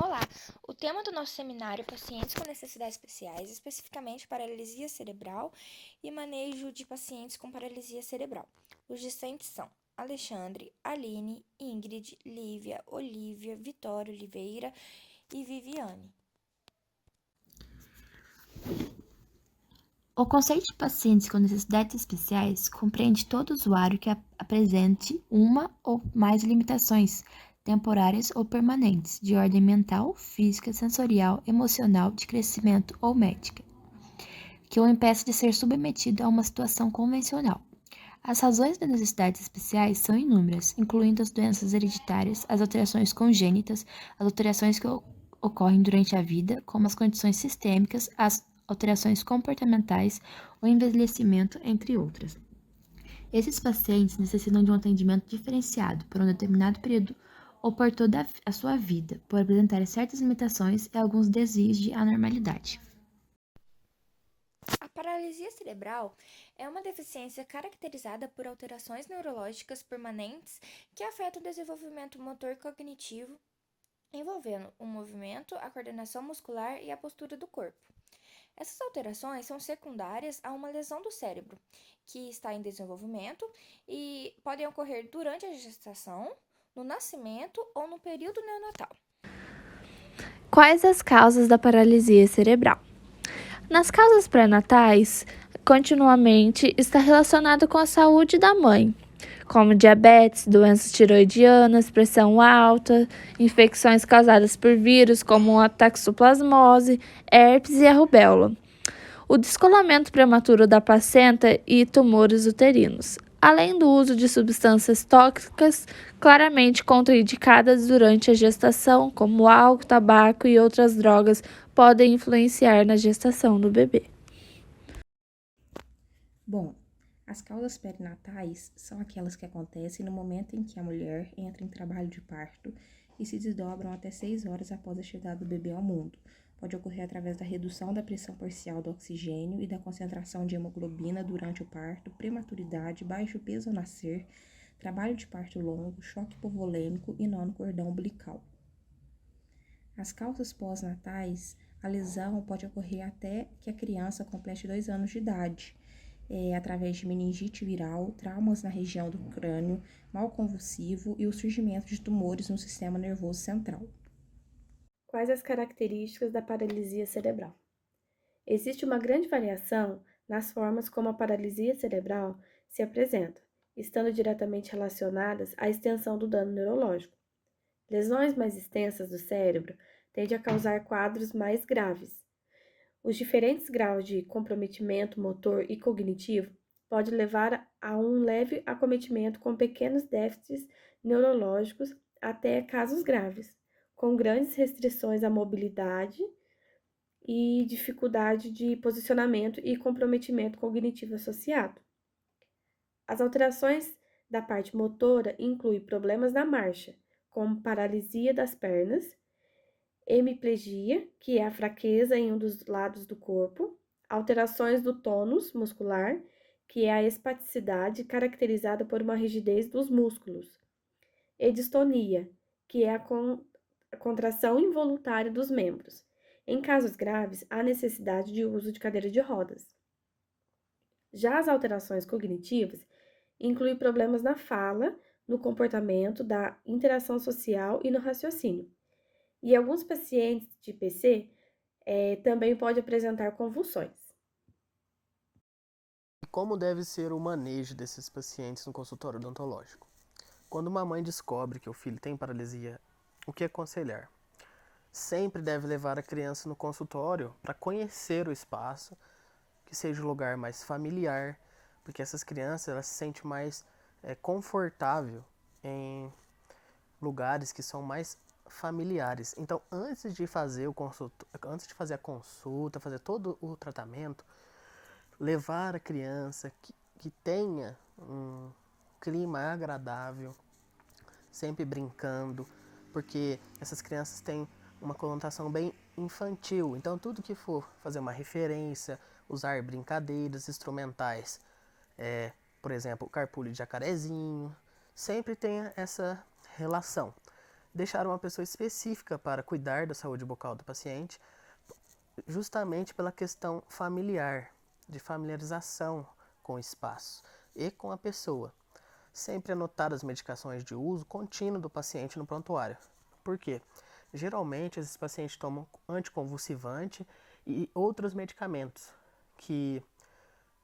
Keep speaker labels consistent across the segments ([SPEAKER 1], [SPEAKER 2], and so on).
[SPEAKER 1] Olá, o tema do nosso seminário é pacientes com necessidades especiais, especificamente paralisia cerebral e manejo de pacientes com paralisia cerebral. Os discentes são Alexandre, Aline, Ingrid, Lívia, Olívia, Vitória Oliveira e Viviane.
[SPEAKER 2] O conceito de pacientes com necessidades especiais compreende todo usuário que apresente uma ou mais limitações temporárias ou permanentes, de ordem mental, física, sensorial, emocional, de crescimento ou médica, que o impeça de ser submetido a uma situação convencional. As razões das necessidades especiais são inúmeras, incluindo as doenças hereditárias, as alterações congênitas, as alterações que ocorrem durante a vida, como as condições sistêmicas, as alterações comportamentais, o envelhecimento, entre outras. Esses pacientes necessitam de um atendimento diferenciado por um determinado período ou por toda a sua vida, por apresentar certas limitações e alguns desvios de anormalidade.
[SPEAKER 1] A paralisia cerebral é uma deficiência caracterizada por alterações neurológicas permanentes que afetam o desenvolvimento motor cognitivo, envolvendo o movimento, a coordenação muscular e a postura do corpo. Essas alterações são secundárias a uma lesão do cérebro, que está em desenvolvimento e podem ocorrer durante a gestação, no nascimento ou no período neonatal.
[SPEAKER 3] Quais as causas da paralisia cerebral? Nas causas pré-natais, continuamente está relacionado com a saúde da mãe, como diabetes, doenças tiroidianas, pressão alta, infecções causadas por vírus como a toxoplasmose, herpes e a rubéola, o descolamento prematuro da placenta e tumores uterinos, além do uso de substâncias tóxicas claramente contraindicadas durante a gestação, como álcool, tabaco e outras drogas, podem influenciar na gestação do bebê.
[SPEAKER 4] Bom, as causas perinatais são aquelas que acontecem no momento em que a mulher entra em trabalho de parto e se desdobram até 6 horas após a chegada do bebê ao mundo. Pode ocorrer através da redução da pressão parcial do oxigênio e da concentração de hemoglobina durante o parto, prematuridade, baixo peso ao nascer, trabalho de parto longo, choque hipovolêmico e nó no cordão umbilical. As causas pós-natais, a lesão pode ocorrer até que a criança complete 2 anos de idade, através de meningite viral, traumas na região do crânio, mal convulsivo e o surgimento de tumores no sistema nervoso central.
[SPEAKER 5] Quais as características da paralisia cerebral? Existe uma grande variação nas formas como a paralisia cerebral se apresenta, estando diretamente relacionadas à extensão do dano neurológico. Lesões mais extensas do cérebro tendem a causar quadros mais graves. Os diferentes graus de comprometimento motor e cognitivo podem levar a um leve acometimento com pequenos déficits neurológicos até casos graves, com grandes restrições à mobilidade e dificuldade de posicionamento e comprometimento cognitivo associado. As alterações da parte motora incluem problemas na marcha, como paralisia das pernas, hemiplegia, que é a fraqueza em um dos lados do corpo, alterações do tônus muscular, que é a espasticidade caracterizada por uma rigidez dos músculos, e distonia, que é a contração involuntária dos membros. Em casos graves, há necessidade de uso de cadeira de rodas. Já as alterações cognitivas incluem problemas na fala, no comportamento, da interação social e no raciocínio. E alguns pacientes de PC também podem apresentar convulsões.
[SPEAKER 6] Como deve ser o manejo desses pacientes no consultório odontológico? Quando uma mãe descobre que o filho tem paralisia, o que aconselhar? Sempre deve levar a criança no consultório para conhecer o espaço, que seja um lugar mais familiar, porque essas crianças elas se sentem mais confortável em lugares que são mais familiares. Então, antes de fazer a consulta, fazer todo o tratamento, levar a criança que tenha um clima agradável, sempre brincando, porque essas crianças têm uma conotação bem infantil. Então, tudo que for fazer uma referência, usar brincadeiras instrumentais, por exemplo, o carpulho de jacarezinho, sempre tenha essa relação. deixar uma pessoa específica para cuidar da saúde bucal do paciente, justamente pela questão familiar, de familiarização com o espaço e com a pessoa. Sempre anotar as medicações de uso contínuo do paciente no prontuário. Por quê? Geralmente, esses pacientes tomam anticonvulsivante e outros medicamentos que,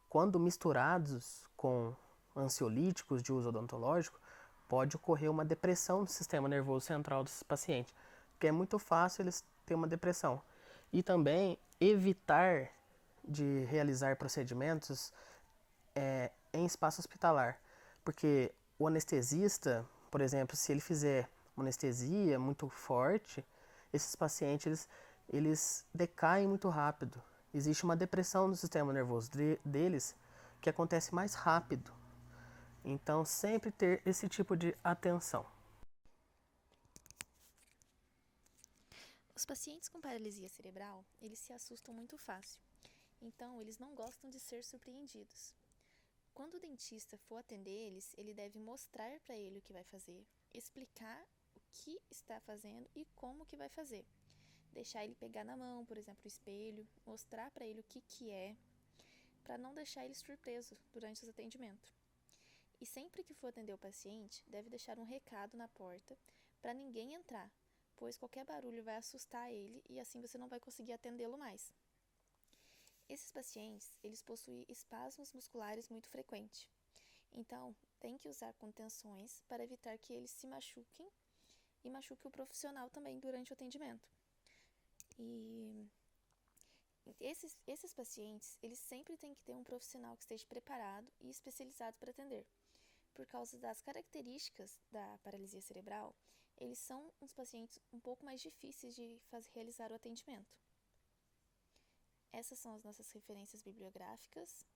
[SPEAKER 6] quando misturados com ansiolíticos de uso odontológico, pode ocorrer uma depressão no sistema nervoso central desses pacientes, porque é muito fácil eles terem uma depressão. E também evitar de realizar procedimentos em espaço hospitalar, porque o anestesista, por exemplo, se ele fizer uma anestesia muito forte, esses pacientes eles decaem muito rápido. Existe uma depressão no sistema nervoso deles que acontece mais rápido. Então, sempre ter esse tipo de atenção.
[SPEAKER 7] Os pacientes com paralisia cerebral, eles se assustam muito fácil. Então, eles não gostam de ser surpreendidos. Quando o dentista for atender eles, ele deve mostrar para ele o que vai fazer, explicar o que está fazendo e como que vai fazer. Deixar ele pegar na mão, por exemplo, o espelho, mostrar para ele o que é, para não deixar ele surpreso durante os atendimentos. E sempre que for atender o paciente, deve deixar um recado na porta para ninguém entrar, pois qualquer barulho vai assustar ele e assim você não vai conseguir atendê-lo mais. Esses pacientes, eles possuem espasmos musculares muito frequentes. Então, tem que usar contenções para evitar que eles se machuquem e machuque o profissional também durante o atendimento. E esses pacientes, eles sempre têm que ter um profissional que esteja preparado e especializado para atender. Por causa das características da paralisia cerebral, eles são uns pacientes um pouco mais difíceis de realizar o atendimento. Essas são as nossas referências bibliográficas.